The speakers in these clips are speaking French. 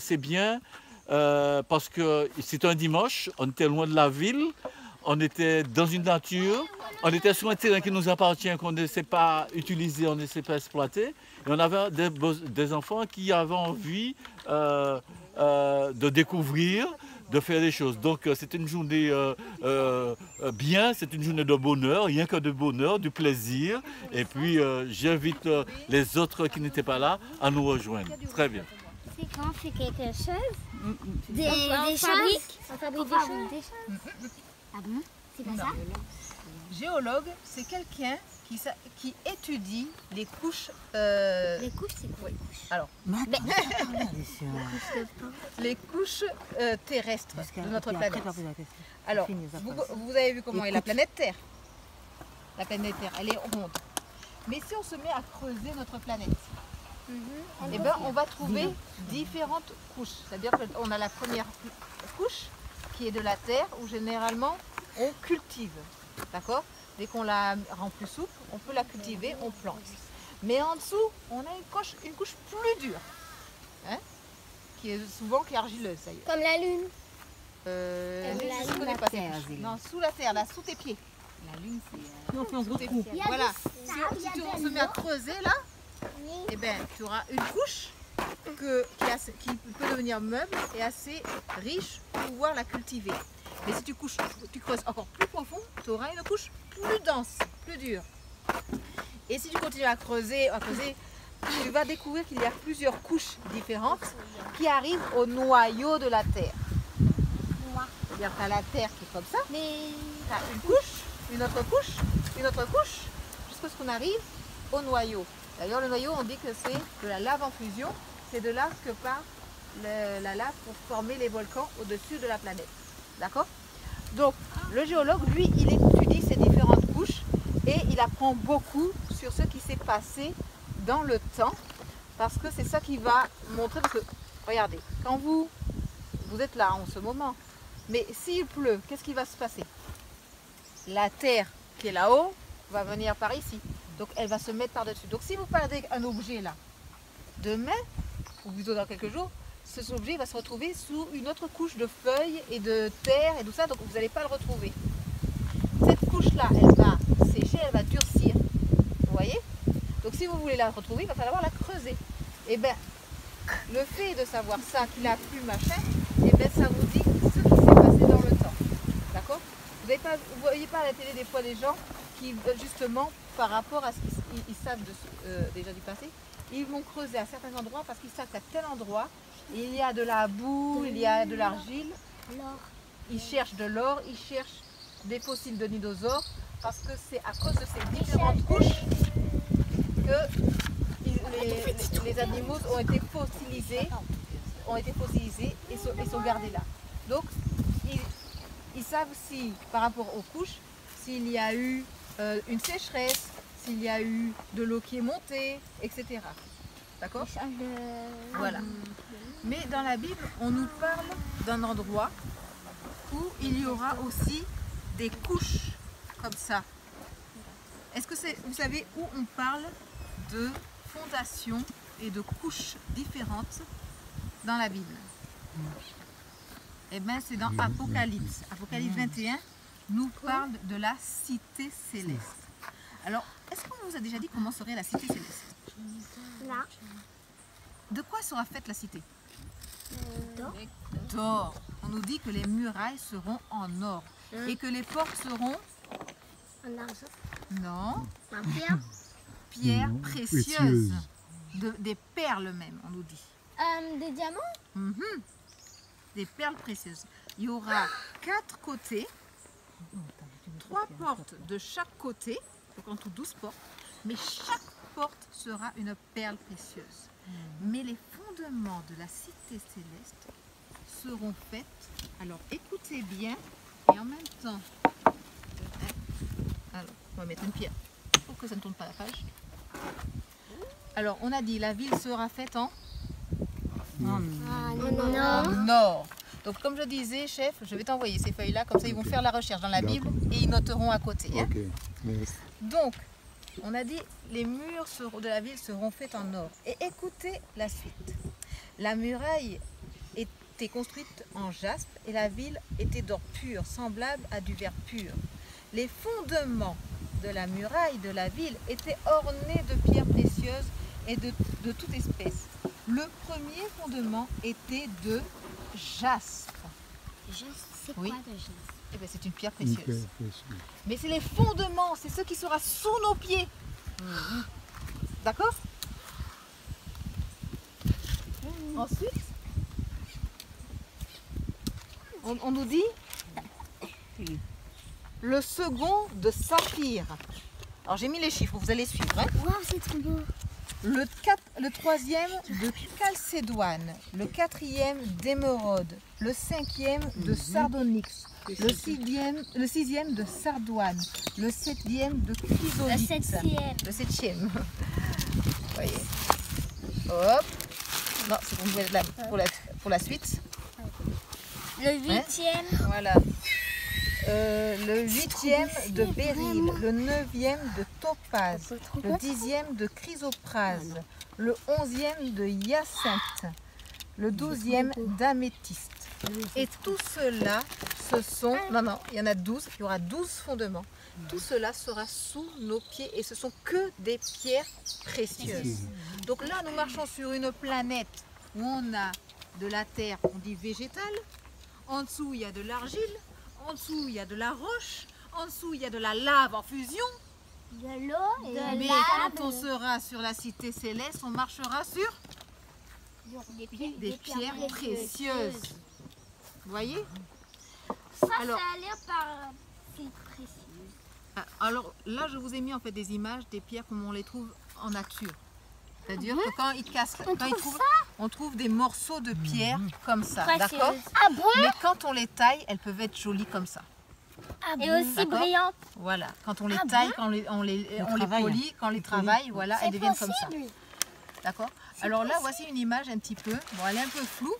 assez bien parce que c'était un dimanche, on était loin de la ville, on était dans une nature, on était sur un terrain qui nous appartient, qu'on ne sait pas utiliser, on ne sait pas exploiter. Et on avait des enfants qui avaient envie de découvrir, de faire des choses. Donc c'est une journée bien, c'est une journée de bonheur, rien que de bonheur, du plaisir. Et puis j'invite les autres qui n'étaient pas là à nous rejoindre. Très bien. C'est quand on fait quelque chose, des choses. On fabrique des choses. Ah bon? C'est pas ça? Géologue, c'est quelqu'un qui étudie les couches. Les couches, c'est quoi? Oui. Alors, les couches terrestres de notre planète. Alors, vous avez vu comment est la planète Terre. La planète Terre, elle est ronde. Mais si on se met à creuser notre planète, eh ben, on va trouver différentes couches. C'est-à-dire qu'on a la première couche qui est de la terre où généralement on cultive. D'accord? Dès qu'on la rend plus souple, on peut la cultiver, on plante. Mais en dessous, on a une couche plus dure, hein, qui est souvent argileuse d'ailleurs. Comme la lune. Je ne connais pas cette couche. Non, sous la terre, là, sous tes pieds. La lune, c'est... Sous tes pieds. Voilà. Si on se met à creuser là, eh ben, tu auras une couche qui peut devenir meuble et assez riche pour pouvoir la cultiver. Mais si tu creuses encore plus profond, tu auras une couche plus dense, plus dure. Et si tu continues à creuser, tu vas découvrir qu'il y a plusieurs couches différentes qui arrivent au noyau de la Terre. C'est-à-dire que tu as la Terre qui est comme ça, tu as une couche, une autre couche, jusqu'à ce qu'on arrive au noyau. D'ailleurs, le noyau, on dit que c'est de la lave en fusion. C'est de là que part la lave pour former les volcans au-dessus de la planète. D'accord? Donc, le géologue, lui, il étudie ces différentes couches et il apprend beaucoup sur ce qui s'est passé dans le temps. Parce que c'est ça qui va montrer. Parce que, regardez, quand vous êtes là en ce moment, mais s'il pleut, qu'est-ce qui va se passer? La terre qui est là-haut va venir par ici. Donc elle va se mettre par-dessus. Donc si vous perdez un objet là, demain, ou plutôt dans quelques jours, cet objet va se retrouver sous une autre couche de feuilles et de terre et tout ça, donc vous n'allez pas le retrouver. Cette couche-là, elle va sécher, elle va durcir. Vous voyez? Donc si vous voulez la retrouver, il va falloir la creuser. Et bien, le fait de savoir ça, qu'il a plu, machin, et bien ça vous dit ce qui s'est passé dans le temps. D'accord? Vous ne voyez pas à la télé des fois des gens qui, justement, par rapport à ce qu'ils savent déjà du passé, ils vont creuser à certains endroits parce qu'ils savent qu'à tel endroit, il y a de la boue, il y a de l'argile. Ils cherchent de l'or, ils cherchent des fossiles de dinosaures parce que c'est à cause de ces différentes couches que les animaux ont été fossilisés et sont gardés là. Donc, ils savent si, par rapport aux couches, s'il y a eu une sécheresse, s'il y a eu de l'eau qui est montée, etc. D'accord? Voilà. Mais dans la Bible, on nous parle d'un endroit où il y aura aussi des couches comme ça. Est-ce que vous savez où on parle de fondations et de couches différentes dans la Bible? Eh bien, c'est dans Apocalypse. Apocalypse 21 nous parle de la cité céleste. Alors, est-ce qu'on vous a déjà dit comment serait la cité céleste? Non. De quoi sera faite la cité? D'or. On nous dit que les murailles seront en or et que les portes seront... En argent? Non. En pierre? Pierres précieuses. Des perles même, on nous dit. Des diamants? Des perles précieuses. Il y aura 4 côtés, 3 portes de chaque côté, donc en tout 12 portes, mais chaque porte sera une perle précieuse. Mais les fondements de la cité céleste seront faits, alors écoutez bien, et en même temps, alors on va mettre une pierre pour que ça ne tourne pas la page. Alors on a dit la ville sera faite en nord. Donc comme je disais, chef, je vais t'envoyer ces feuilles-là, comme ça ils vont faire la recherche dans la Bible et ils noteront à côté. Hein. Donc, on a dit les murs de la ville seront faits en or. Et écoutez la suite. La muraille était construite en jaspe et la ville était d'or pur, semblable à du verre pur. Les fondements de la muraille de la ville étaient ornés de pierres précieuses et de toute espèce. Le premier fondement était de jaspe. C'est Oui. quoi de jaspe? Eh bien, c'est une pierre précieuse. Mais c'est les fondements, c'est ce qui sera sous nos pieds. D'accord? Ensuite, on nous dit le second de saphir. Alors j'ai mis les chiffres, vous allez suivre. Hein. Waouh, c'est trop beau. Le troisième de calcédoine, le quatrième d'émeraude, le cinquième de sardonyx, le sixième de sardoine, le septième de chrysolite. Le septième. Vous voyez. Hop. Non, c'est pour la suite. Le huitième. Voilà. Le huitième de béryl, le neuvième de topaze, le dixième de chrysoprase, le onzième de hyacinthe, le douzième d'améthyste. Et tout cela, ce sont... Non, il y en a 12, il y aura 12 fondements. Tout cela sera sous nos pieds et ce sont que des pierres précieuses. Donc là, nous marchons sur une planète où on a de la terre, on dit végétale. En dessous, il y a de l'argile. En dessous, il y a de la roche. En dessous, il y a de la lave en fusion. De l'eau et de Mais la quand on sera sur la cité céleste, on marchera sur des pierres précieuses. Vous voyez? Alors, ça a l'air par précieux. alors là, je vous ai mis en fait des images des pierres comme on les trouve en nature. C'est-à-dire que quand ils cassent, on trouve des morceaux de pierre comme ça, d'accord? Ah bon? Mais quand on les taille, elles peuvent être jolies comme ça. Et aussi brillantes. Voilà, quand on les taille, quand on les polit, quand on les travaille, voilà, elles deviennent comme ça. D'accord? Alors là, voici une image un petit peu, bon, elle est un peu floue,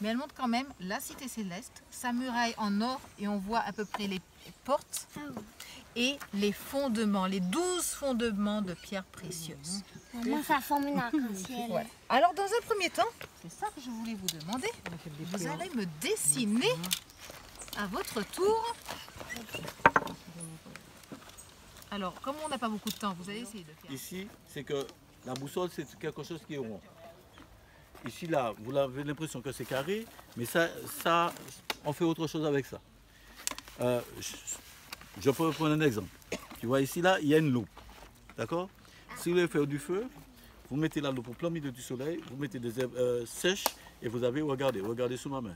mais elle montre quand même la cité céleste, sa muraille en or, et on voit à peu près les portes et les fondements, les 12 fondements de pierres précieuses. Moi, ça forme une arc-en-ciel. Voilà. Alors, dans un premier temps, c'est ça que je voulais vous demander, vous allez me dessiner à votre tour. Alors, comme on n'a pas beaucoup de temps, vous allez essayer de faire. Ici, c'est que la boussole, c'est quelque chose qui est rond. Ici, là, vous avez l'impression que c'est carré, mais ça, on fait autre chose avec ça. Je peux prendre un exemple. Tu vois, ici, là, il y a une loupe. D'accord? Si vous voulez faire du feu, vous mettez la loupe au plein milieu du soleil, vous mettez des herbes sèches et vous avez, regardez sous ma main.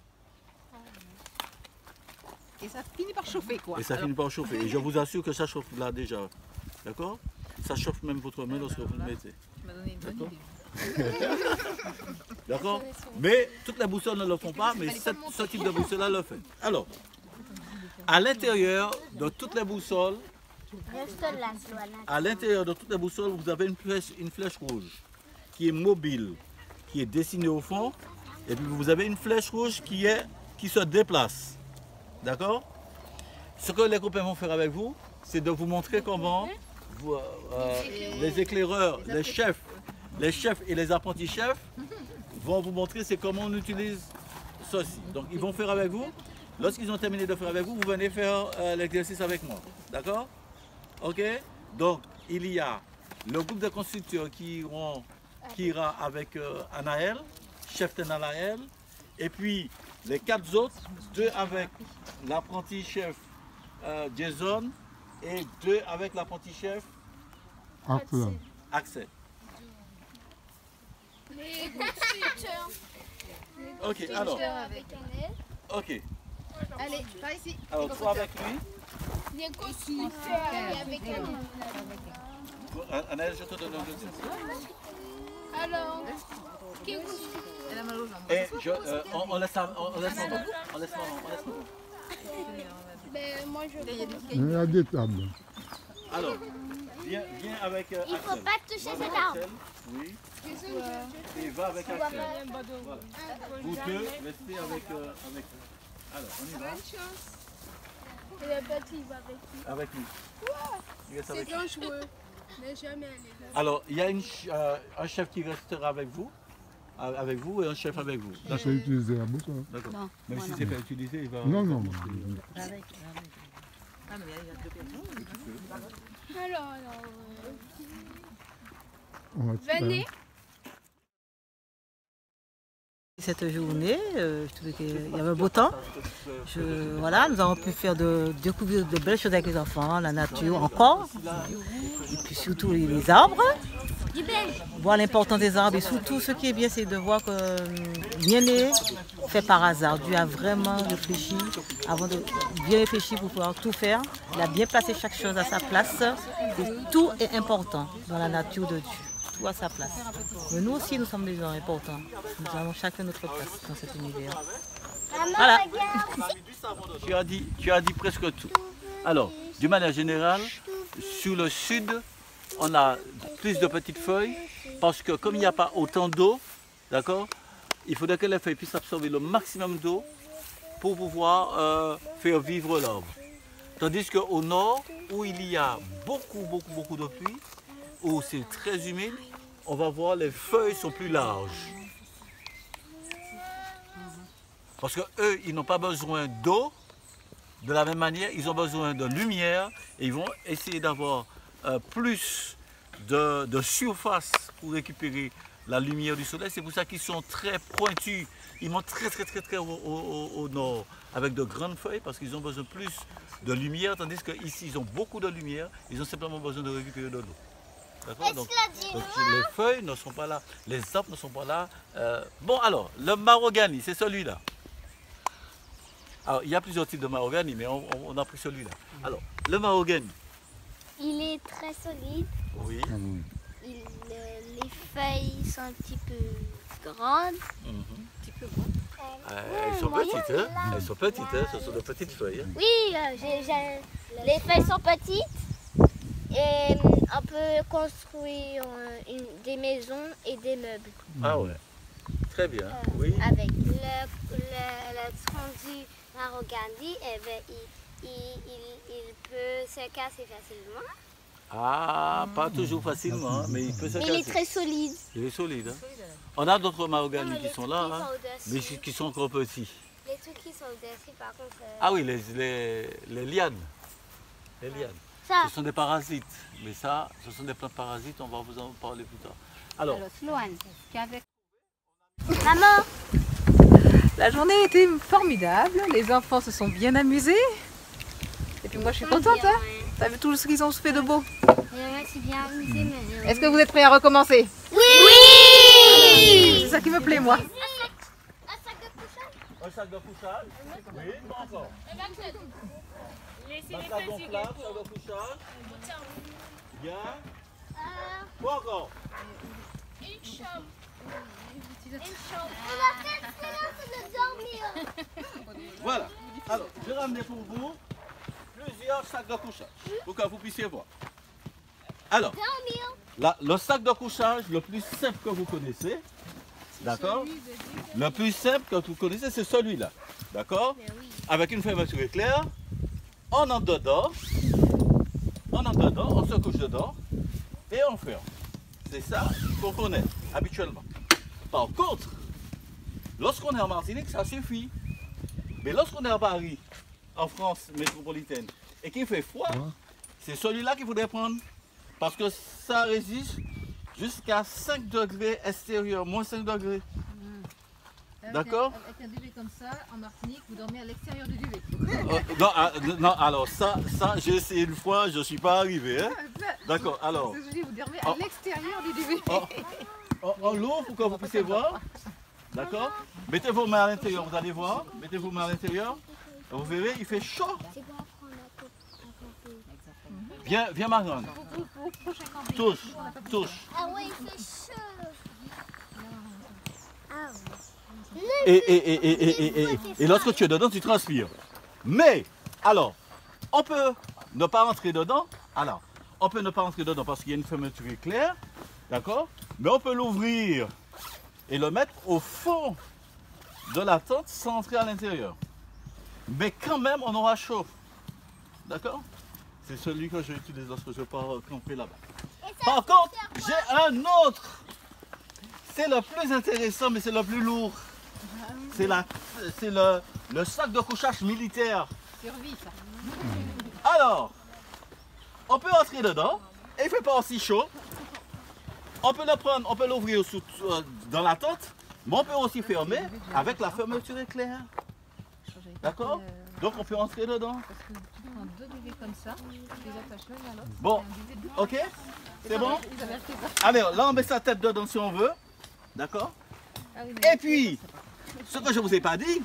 Et ça finit par chauffer, quoi. Et ça finit par chauffer. Et je vous assure que ça chauffe là déjà. D'accord? Ça chauffe même votre main lorsque vous le mettez. Tu m'as donné une bonne idée. D'accord? Mais toutes les boussoles ne le font pas, mais ce type de boussole-là le fait. Alors, à l'intérieur de toutes les boussoles, vous avez une flèche rouge qui est mobile, qui est dessinée au fond, et puis vous avez une flèche rouge qui se déplace. D'accord? Ce que les copains vont faire avec vous, c'est de vous montrer comment les éclaireurs, les chefs et les apprentis chefs vont vous montrer c'est comment on utilise ceci. Donc ils vont faire avec vous. Lorsqu'ils ont terminé de faire avec vous, vous venez faire l'exercice avec moi. D'accord? Ok? Donc il y a le groupe de constructeurs qui ira avec Anaël, chef Anaël, et puis les 4 autres, 2 avec l'apprenti chef Jason et 2 avec l'apprenti chef Axel. Ok, alors. Ok. Allez, par ici. Alors, toi avec lui. Les constructeurs avec Anaël, je te donne un deuxième. Alors, Elle a mal aux jambes. Et on laisse ça. ben, moi je. Il y a des tables. Alors, viens avec Il Axel. faut pas toucher cet arbre. Axel, oui. Et va avec Axel. Voilà. Vous deux, restez avec. Alors, on y va. Et le petit, il va avec lui. Avec lui. Il reste avec lui. dangereux. Mais jamais aller là. Alors, il y a un chef qui restera avec vous. avec vous et un chef avec vous. Je sais utiliser la bouche. D'accord. Non, Même moi si non. c'est pas utilisé, il va... Non, non. Avec. Ah, mais il y a deux personnes. Alors, On va venez. Cette journée, je trouvais qu'il y avait un beau temps. Voilà, nous avons pu découvrir de belles choses avec les enfants, la nature encore, et puis surtout les arbres. Du belge. Voir l'importance des arbres et surtout ce qui est bien, c'est de voir que rien n'est fait par hasard. Dieu a vraiment réfléchi avant de bien réfléchir pour pouvoir tout faire. Il a bien placé chaque chose à sa place et tout est important dans la nature de Dieu. Tout à sa place. Mais nous aussi, nous sommes des gens importants. Nous avons chacun notre place dans cet univers. Maman, Voilà. regarde. Tu as dit presque tout. Alors, d'une manière générale, sur le sud, on a plus de petites feuilles parce que comme il n'y a pas autant d'eau, d'accord, il faudrait que les feuilles puissent absorber le maximum d'eau pour pouvoir faire vivre l'arbre. Tandis qu'au nord, où il y a beaucoup de pluie, où c'est très humide, on va voir les feuilles sont plus larges. Parce qu'eux, ils n'ont pas besoin d'eau. De la même manière, ils ont besoin de lumière et ils vont essayer d'avoir plus de surface pour récupérer la lumière du soleil. C'est pour ça qu'ils sont très pointus. Ils montent très au nord avec de grandes feuilles parce qu'ils ont besoin plus de lumière, tandis qu'ici, ils ont beaucoup de lumière. Ils ont simplement besoin de récupérer de l'eau. D'accord? Donc, les feuilles ne sont pas là, les arbres ne sont pas là. Bon, alors, le mahogany, c'est celui-là. Alors, il y a plusieurs types de mahogany, mais on a pris celui-là. Alors, le mahogany. Il est très solide. Oui. Les feuilles sont un petit peu grandes. Elles sont petites, hein? Elles sont petites, hein? Ce sont de petites feuilles. Hein? Oui, les feuilles sont petites et on peut construire des maisons et des meubles Ah ouais. Très bien. Oui. avec le tronc du mahogany. Eh ben, il peut se casser facilement. Ah, pas toujours facilement, mais il peut se Mais il est casser. très solide. Il est solide. Hein? On a d'autres mahogany Non, qui les sont trucs là, qui hein, sont au-dessus. mais qui sont encore petits. Les trucs qui sont au-dessus, par contre. Ah oui, les lianes. Les lianes. Ça, Ce sont des parasites. Mais ça, ce sont des plantes parasites, on va vous en parler plus tard. Alors, Alors, Sloane, tu avais... maman, La journée était formidable, les enfants se sont bien amusés. Et puis moi je suis contente, hein. T'as vu tout ce qu'ils ont fait de beau. c'est bien amusé, mais... Est-ce que vous êtes prêts à recommencer? Oui. C'est ça qui me plaît moi. Un sac de couchage. un sac de couchage. Oui, pas encore. Un sac gonflable, sac de couchage. Bien. Pas encore. On a fait le silence de dormir. Voilà. Alors, je vais ramener pour vous plusieurs sacs de couchage pour que vous puissiez voir. Alors, le sac de couchage le plus simple que vous connaissez, d'accord? Le plus simple que vous connaissez, c'est celui-là, d'accord? Avec une fermeture éclair, on entre dedans, on se couche dedans et on ferme. C'est ça qu'on connaît habituellement. Par contre, lorsqu'on est en Martinique, ça suffit. Mais lorsqu'on est à Paris, en France métropolitaine, et qu'il fait froid, c'est celui-là qu'il faudrait prendre. Parce que ça résiste jusqu'à 5 degrés extérieur, moins 5 degrés. D'accord? Avec un duvet comme ça, en Martinique, vous dormez à l'extérieur du duvet. Non, alors ça j'ai essayé une fois, je ne suis pas arrivé. Hein? D'accord, alors. Je dis, vous dormez à l'extérieur du duvet. On l'ouvre pour que vous puissiez voir. D'accord? Mettez vos mains à l'intérieur, vous allez voir. Mettez vos mains à l'intérieur. Vous verrez, il fait chaud. Viens Marianne. Touche. Ah ouais, il fait chaud. Ah Et lorsque tu es dedans, tu transpires. Mais, alors, on peut ne pas rentrer dedans. Alors, on peut ne pas rentrer dedans parce qu'il y a une fermeture éclair. D'accord? Mais on peut l'ouvrir et le mettre au fond de la tente sans entrer à l'intérieur. Mais quand même, on aura chaud. D'accord? C'est celui que j'utilise lorsque je pars camper là-bas. Par contre, j'ai un autre. c'est le plus intéressant, mais c'est le plus lourd. C'est le sac de couchage militaire. Survie, ça. Alors, on peut entrer dedans, et il ne fait pas aussi chaud. On peut le prendre, on peut l'ouvrir dans la tente, mais on peut aussi fermer avec la fermeture éclair. D'accord? Donc on peut entrer dedans. Parce que tu prends 2 duvets comme ça, tu les attaches l'un à l'autre. Bon, ok? C'est bon? Ils avaient acheté ça. Allez, là on met sa tête dedans si on veut. D'accord? Ah oui, mais Et puis, ce que je ne vous ai pas dit,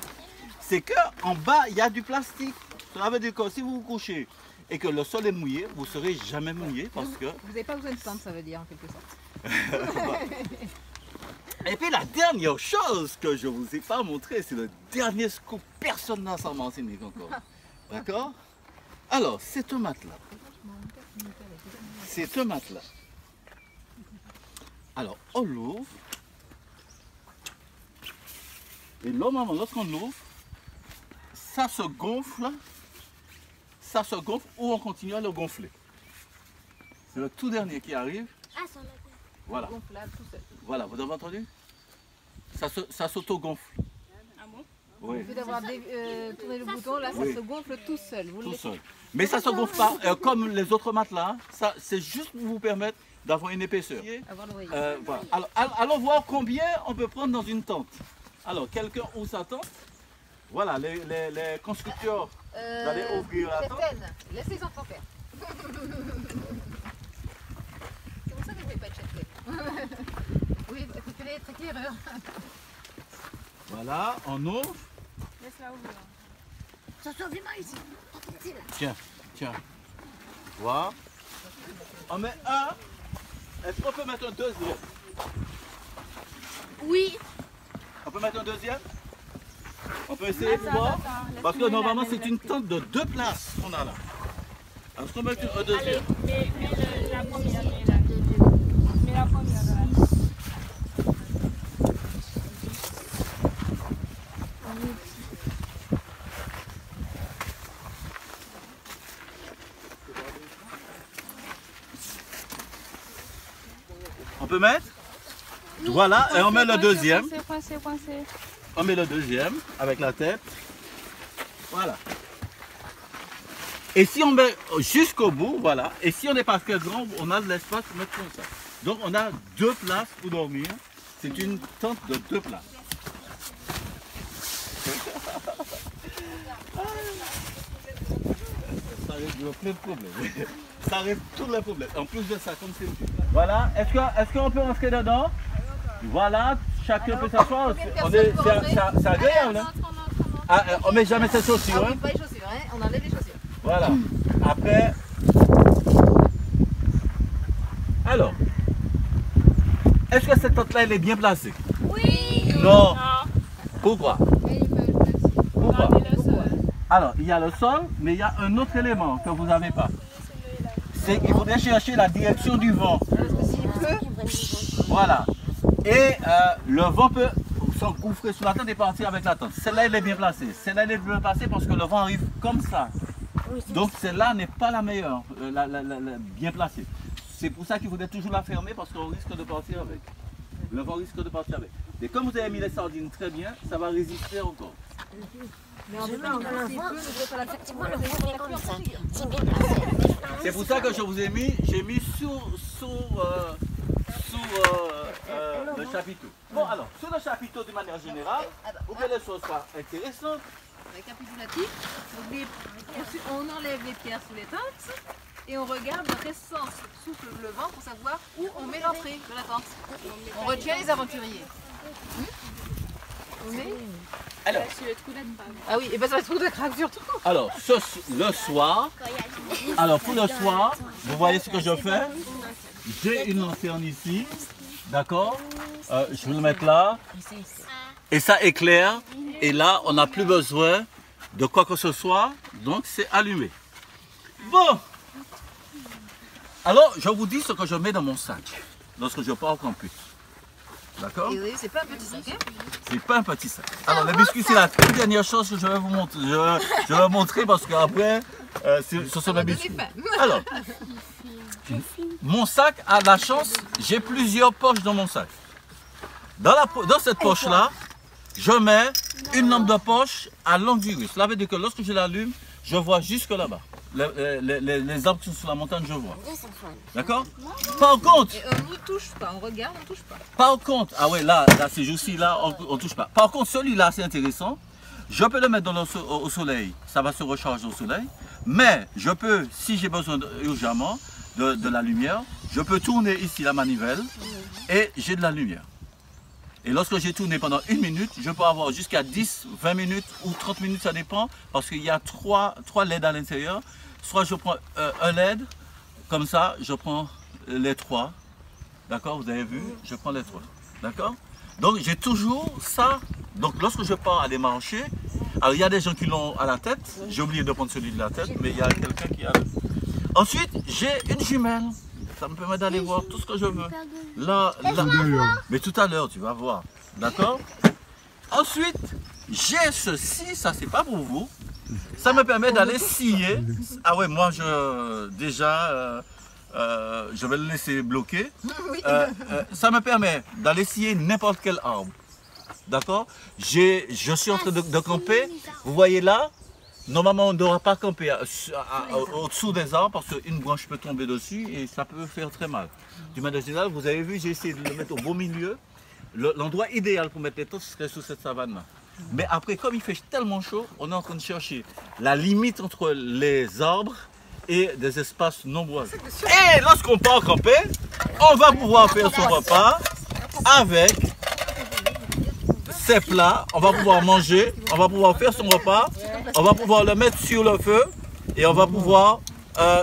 c'est qu'en bas, il y a du plastique. Cela veut dire que si vous vous couchez et que le sol est mouillé, vous ne serez jamais mouillé parce que... vous n'avez pas besoin de tente, ça veut dire en quelque sorte. Et puis la dernière chose que je ne vous ai pas montré, c'est le dernier scoop. Personne n'a s'en renseigné encore. D'accord? Alors, c'est un matelas. C'est un matelas. Alors, on l'ouvre. Et normalement, lorsqu'on l'ouvre, ça se gonfle. Ça se gonfle ou on continue à le gonfler. C'est le tout dernier qui arrive. Ah, ça l'a fait. Voilà. Gonflable tout seul. Voilà, vous avez entendu? Ça s'auto-gonfle. Ah bon? Oui, Au lieu d'avoir tourné le bouton, là, ça Oui. se gonfle tout seul. Vous le tout laissez. seul. Mais ça ne se gonfle pas comme les autres matelas. Ça, c'est juste pour vous permettre d'avoir une épaisseur. Avoir l'oreille. Voilà. Alors, allons voir combien on peut prendre dans une tente. Alors, quelqu'un ouvre sa tente. Voilà, les constructeurs. Vous allez ouvrir la tente. Certaines. Laissez les enfants faire. C'est pour ça que je ne vais pas être châtée. Oui, vous préférez être éclaireur. Voilà, on ouvre. Laisse-la ouvrir. Ça sort vraiment ici. Tiens. Voilà. On met un. Est-ce qu'on peut mettre un deuxième? Oui. On peut mettre un deuxième? On peut essayer pour voir? Parce que normalement c'est une tente de 2 places qu'on a là. Est-ce qu'on met un deuxième? Mais la première. Mais la première. On peut mettre? Voilà, et on met le deuxième. Coincé. On met le deuxième avec la tête. Voilà. Et si on met jusqu'au bout, voilà. Et si on n'est pas très grand, on a de l'espace pour mettre comme ça. Donc on a 2 places pour dormir. C'est une tente de 2 places. Ça règle plein de problèmes. Ça règle tous les problèmes. En plus de ça, comme c'est... Voilà. Est-ce qu'on peut rentrer dedans? Voilà. Chacun peut s'asseoir. C'est agréable. Hein? Ah, on ne met jamais ses chaussures. Ah Hein? oui, pas les chaussures, hein. On enlève les chaussures. Voilà. Après. Alors. Est-ce que cette tente-là, elle est bien placée? Oui. Non. Pourquoi? Pourquoi? Alors, il y a le sol, mais il y a un autre élément que vous n'avez pas. C'est qu'il faudrait chercher la direction du vent. Parce que s'il pleut, Voilà. Et le vent peut s'engouffrer sous la tente et partir avec la tente. Celle-là, elle est bien placée. Celle-là, elle est bien placée parce que le vent arrive comme ça. Donc celle-là n'est pas la meilleure, la bien placée. C'est pour ça qu'il faudrait toujours la fermer parce qu'on risque de partir avec. Le vent risque de partir avec. Et comme vous avez mis les sardines très bien, ça va résister encore. mais en même temps, s'il pleut, ne doit pas la faire. Effectivement, le fond est comme ça. C'est bien placé. C'est pour ça que je vous ai mis, j'ai mis sous le chapiteau. Bon alors, sur le chapiteau d'une manière générale, pour que les choses soient intéressantes, Récapitulatif. Donc on enlève les pierres sous les tentes et on regarde dans quel sens souffle le vent pour savoir où on met l'entrée de la tente. On retient les aventuriers. On met... alors, Ah oui, et ben ça va être trop de craque surtout. alors le soir, alors pour le soir, vous voyez ce que je fais? J'ai une lanterne ici, d'accord? Je vais le mettre là, et ça éclaire, et là on n'a plus besoin de quoi que ce soit, donc c'est allumé. Bon, alors je vous dis ce que je mets dans mon sac lorsque je pars au campus. D'accord? Et oui, c'est pas un petit sac, hein? C'est pas un petit sac. Alors les biscuits, c'est la toute dernière chose que je vais vous montrer. Je vais montrer parce qu'après, ce sont mes biscuits. Alors, mon sac a la chance, j'ai plusieurs poches dans mon sac. Dans cette poche-là, je mets une lampe de poche à longue durée. Cela veut dire que lorsque je l'allume, je vois jusque là-bas. Les arbres qui sont sur la montagne, je vois. D'accord? Par contre, Et on ne touche pas, on regarde, on ne touche pas. par contre, ah ouais, là ces jours-ci, là, on ne touche pas. Par contre, celui-là, c'est intéressant. Je peux le mettre au soleil, ça va se recharger au soleil. Mais je peux, si j'ai besoin urgemment de la lumière, je peux tourner ici la manivelle et j'ai de la lumière. Et lorsque j'ai tourné pendant 1 minute, je peux avoir jusqu'à 10, 20 minutes ou 30 minutes, ça dépend, parce qu'il y a 3 LED à l'intérieur. Soit je prends un LED, comme ça, je prends les 3. D'accord, vous avez vu, je prends les 3. D'accord? Donc j'ai toujours ça. Donc lorsque je pars aller marcher, alors il y a des gens qui l'ont à la tête, j'ai oublié de prendre celui de la tête, mais il y a quelqu'un qui a... Ensuite, j'ai une jumelle. Ça me permet d'aller voir tout ce que je veux. Là, mais tout à l'heure, tu vas voir. D'accord? Ensuite, j'ai ceci, ça c'est pas pour vous. Ça me permet d'aller scier. Ah ouais, moi je vais le laisser bloquer. Ça me permet d'aller scier n'importe quel arbre. D'accord? Je suis en train de camper. Vous voyez là? Normalement, on ne devra pas camper au-dessous des arbres parce qu'une branche peut tomber dessus et ça peut faire très mal. Du manière générale, vous avez vu, j'ai essayé de le mettre au beau milieu. L'endroit idéal pour mettre les tentes serait sous cette savane-là. Mais après, comme il fait tellement chaud, on est en train de chercher la limite entre les arbres et des espaces nombreux. Et lorsqu'on part camper, on va pouvoir faire son repas avec ces plats, on va pouvoir manger, on va pouvoir faire son repas, on va pouvoir le mettre sur le feu et on va pouvoir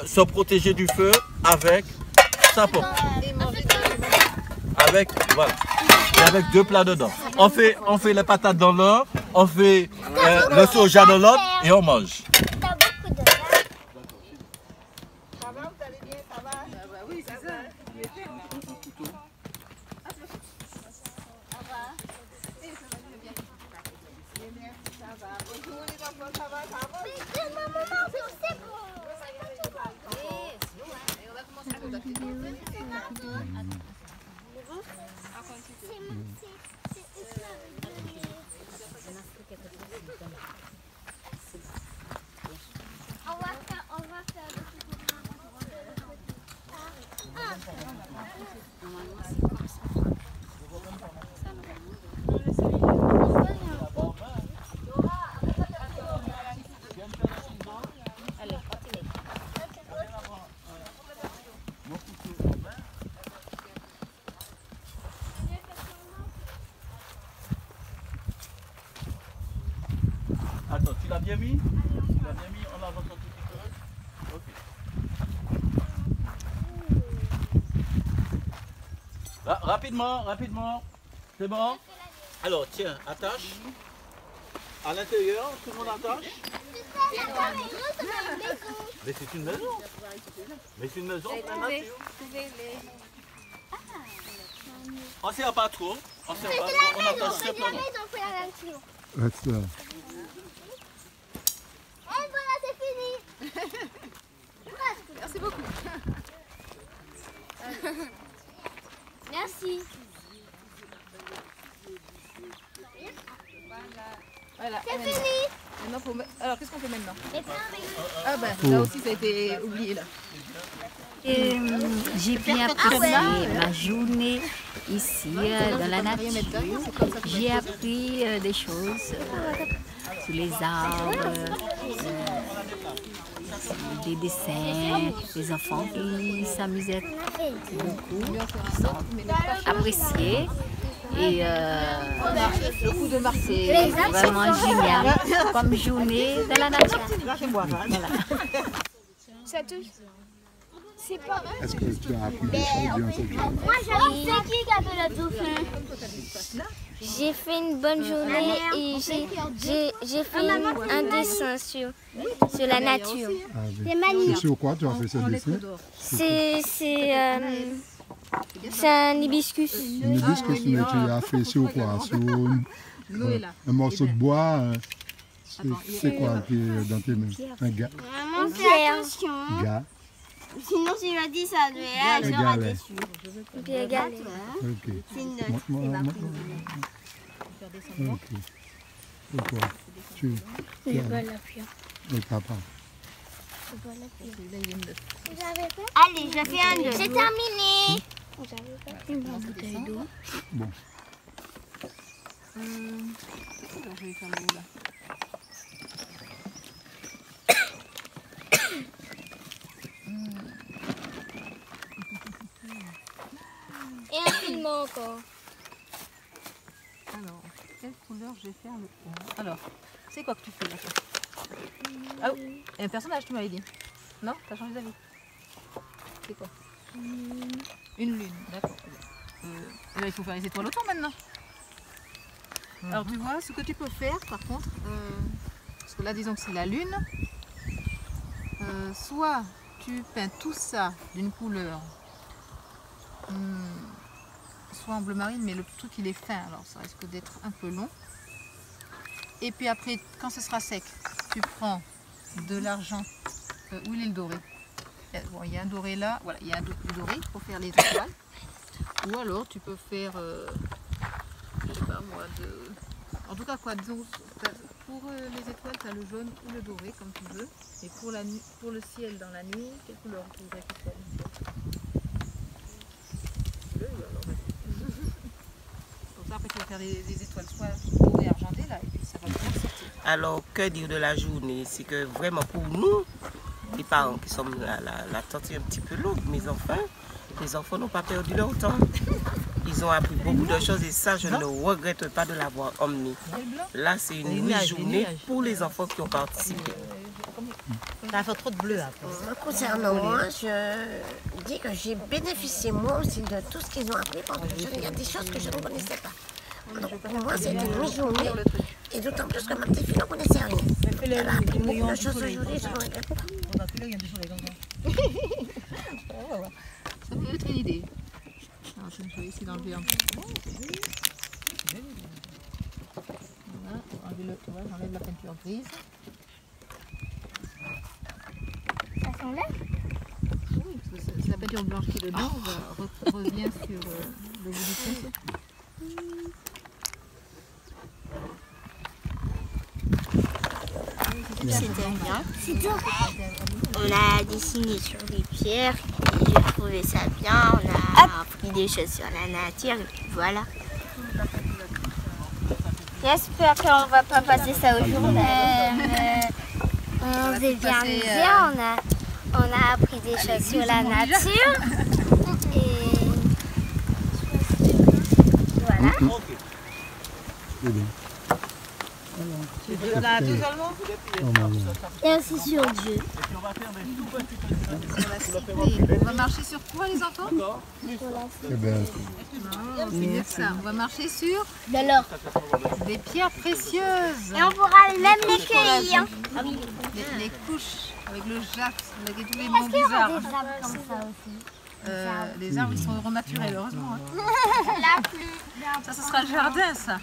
se protéger du feu avec sa pomme. Voilà. Et avec 2 plats dedans. On fait les patates dans l'un, on fait le soja dans l'autre et on mange. T'as beaucoup de gars. Ça va, vous allez bien, ça va? Oui, c'est ça. Attends, tu l'as bien mis? Tu l'as bien mis? On avance un petit peu. Ok. Là, rapidement. C'est bon? Alors, tiens, attache. À l'intérieur, tout le monde attache. Mais c'est une maison. Mais c'est une maison pleine nature. On ne sert pas trop. On attache simplement. That's Et voilà, c'est fini. Merci beaucoup. Merci. Voilà. C'est fini. Maintenant, alors, qu'est-ce qu'on fait maintenant? Et plein avec Ah ben, là aussi, ça a été oublié, là. J'ai bien apprécié ma journée ici dans la nature. J'ai appris des choses sur les arbres, des dessins, les enfants qui s'amusaient beaucoup, appréciés. Et c'est vraiment génial comme journée dans la nature. Voilà. Est-ce que tu as appris des choses durant cette journée? moi, j'arrive. C'est qui a fait le dauphin? J'ai fait une bonne journée et j'ai fait un dessin sur la nature. Ah, oui. C'est sur quoi tu as fait ce dessin? C'est un hibiscus. Une hibiscus, mais tu as fait sur quoi? Sur un morceau de bois? C'est quoi qui est dans tes mains? Un gars? Une pierre. Gars. Sinon, si je dis ça, elle sera Galets. déçue. Puis galets. Ok. C'est une note. Ok. Pourquoi tu Je vais l'appuyer. le papa. Allez, je fais un 2. C'est terminé. Une bouteille d'eau. Bon. Je vais faire le haut là. Et un filament encore. Alors, quelle couleur je vais faire le haut? Alors, c'est quoi que tu fais là? Ah oui, un personnage tu m'avais dit. Non? T'as changé d'avis? C'est quoi? Une lune, d'accord. Et là il faut faire les étoiles autour maintenant. Alors tu vois, ce que tu peux faire par contre, parce que là disons que c'est la lune, soit tu peins tout ça d'une couleur, soit en bleu marine, mais le truc il est fin, alors ça risque d'être un peu long. Et puis après, quand ce sera sec, tu prends de l'argent ou l'huile dorée. Bon, il y a un doré là, voilà, il y a un doré pour faire les étoiles. Ou alors tu peux faire, je sais pas moi, en tout cas quoi, disons, pour les étoiles, tu as le jaune ou le doré comme tu veux. Et pour le ciel dans la nuit, quelle couleur tu voudrais que ce soit le ciel? Pour ça après tu vas faire des étoiles soit dorées argentées là, et puis ça va bien sortir. Alors, que dire de la journée? C'est que vraiment pour nous, les parents qui sommes là, la tente est un petit peu longue, mes enfants, les enfants n'ont pas perdu leur temps. Ils ont appris beaucoup de choses et ça, je ne regrette pas de l'avoir emmené. Là, c'est une journée pour les enfants qui ont participé. Ça va faire trop de bleu après. Concernant moi, je dis que j'ai bénéficié moi aussi de tout ce qu'ils ont appris parce que il y a des choses que je ne connaissais pas. Donc pour moi, c'est une journée et d'autant plus que ma petite fille ne connaissait rien. Elle a appris beaucoup de choses aujourd'hui, je ne regrette pas. Ça peut être une idée. Alors, je vais essayer d'enlever un peu. Voilà, j'enlève la peinture grise. Ça s'enlève? Oui, parce que c'est la peinture blanche qui est dedans, on revient sur le bout du pinceau. C'était bien. C'est bien. On a dessiné sur les pierres et j'ai trouvé ça bien. On a appris des choses sur la nature et puis voilà. J'espère qu'on va pas passer ça aujourd'hui. On s'est bien amusé. On a appris des choses sur la nature. Et voilà. C'est bien. On a tout seulement Et aussi sur Dieu. sur la cité. On va marcher sur quoi les enfants? Eh bien, Non, c'est mieux que ça. On va marcher sur De l'or. des pierres précieuses. Et on pourra même les cueillir. Les couches avec le jaspe, avec tous les mots bizarres. Des arbres comme ça aussi. Les arbres ils sont renaturels, heureusement. Hein. La pluie. Ça, ce sera le jardin, ça.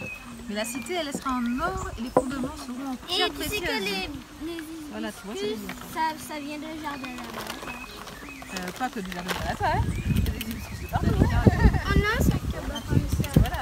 Mais la cité, elle sera en or et les fondements seront en pierre Et tu sais précieuse. que les Voilà, tu vois, c'est bien ça vient de jardin là-bas. ça. Pas que du jardin de la terre, hein. Il y a des hibiscus de partout. On a un sac là-bas comme ça. Voilà.